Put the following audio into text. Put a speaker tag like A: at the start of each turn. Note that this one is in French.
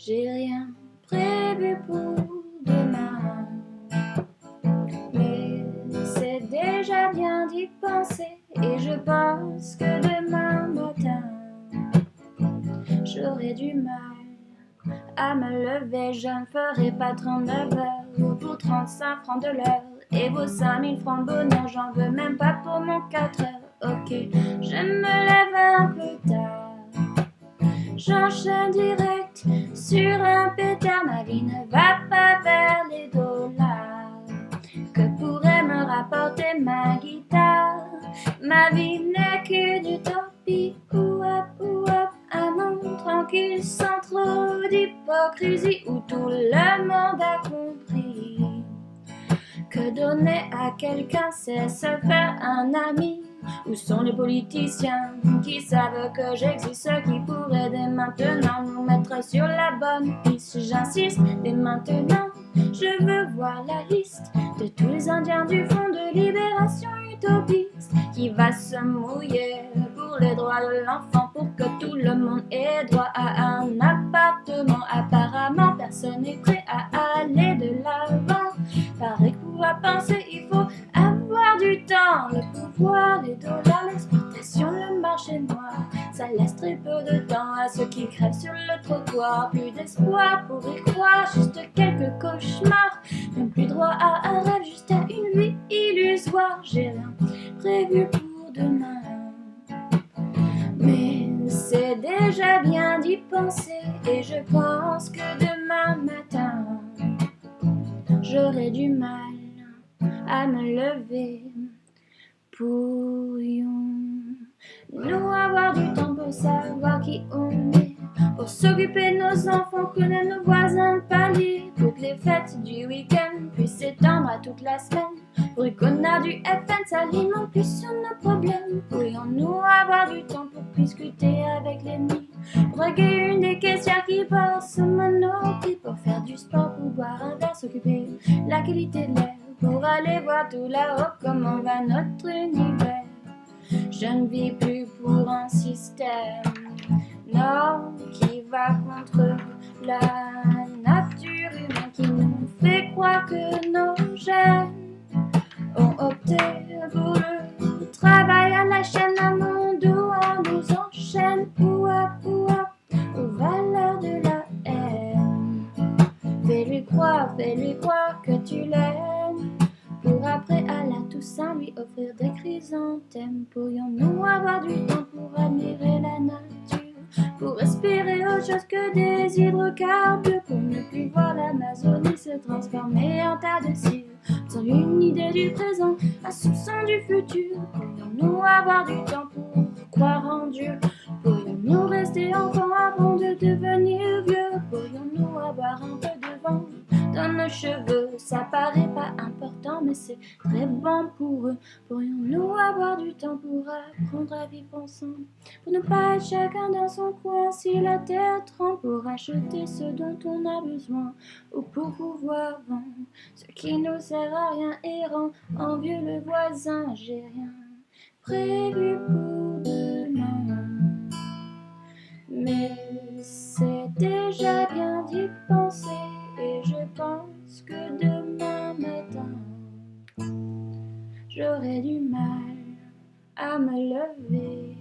A: J'ai rien prévu pour demain, mais c'est déjà bien d'y penser. Et je pense que demain matin j'aurai du mal à me lever. Je ne ferai pas 39 heures pour 35 francs de l'heure. Et vos 5000 francs de bonheur, j'en veux même pas pour mon 4 heures. Ok, je me lève un peu tard, j'enchaîne direct sur un pétard. Ma vie ne va pas vers les dollars que pourrait me rapporter ma guitare. Ma vie n'est qu'une utopie, ou hop, un monde tranquille sans trop d'hypocrisie, où tout le monde a compris que donner à quelqu'un c'est se faire un ami. Où sont les politiciens qui savent que j'existe, qui pourraient dès maintenant nous mettre sur la bonne piste? J'insiste, dès maintenant, je veux voir la liste de tous les Indiens du Front de Libération utopiste qui va se mouiller pour les droits de l'enfant, pour que tout le monde ait droit à un appartement. Apparemment, personne n'est prêt à aller de l'avant. Paraît que pour penser, il faut avoir du temps, le pouvoir, les dollars, l'exploitation, le marché noir. Ça laisse très peu de temps à ceux qui crèvent sur le trottoir. Plus d'espoir pour y croire, juste quelques cauchemars. Même plus droit à un rêve, juste à une vie illusoire. J'ai rien prévu pour demain, mais c'est déjà bien d'y penser. Et je pense que demain matin j'aurai du mal à me lever. Pourrions-nous avoir du temps pour savoir qui on est, pour s'occuper de nos enfants, connaître nos voisins de palier, pour que les fêtes du week-end puissent s'étendre à toute la semaine, pour les connards du FN s'alimentent plus sur nos problèmes? Pourrions-nous avoir du temps pour discuter avec l'ennemi, pour draguer une des caissières qui passe au Monoprix, pour faire du sport, pour boire un verre, s'occuper de la qualité de l'air, pour aller voir tout là-haut comment va notre univers? Je ne vis plus pour un système, non, qui va contre la nature humaine, qui nous fait croire que nos gènes ont opté pour le travail à la chaîne, à mon dos, on nous enchaîne ou aux valeurs de la haine. Fais-lui croire que tu l'aimes, pour après à la Toussaint lui offrir des chrysanthèmes. Pourrions-nous avoir du temps pour admirer la nature, pour respirer autre chose que des hydrocarbures, pour ne plus voir l'Amazonie se transformer en tas de cire, sans une idée du présent, un soupçon du futur? Pourrions-nous avoir du temps pour croire en Dieu? Pourrions-nous rester enfants avant de devenir vieux? Pourrions-nous avoir un peu de vent dans nos cheveux? Ça paraît pas important, mais c'est très bon pour eux. Pourrions-nous avoir du temps pour apprendre à vivre ensemble, pour ne pas être chacun dans son coin si la terre tremble, pour acheter ce dont on a besoin, ou pour pouvoir vendre ce qui nous sert à rien et rend envieux le voisin? J'ai rien prévu pour demain, mais c'est déjà bien d'y penser. Et je pense que demain matin j'aurai du mal à me lever.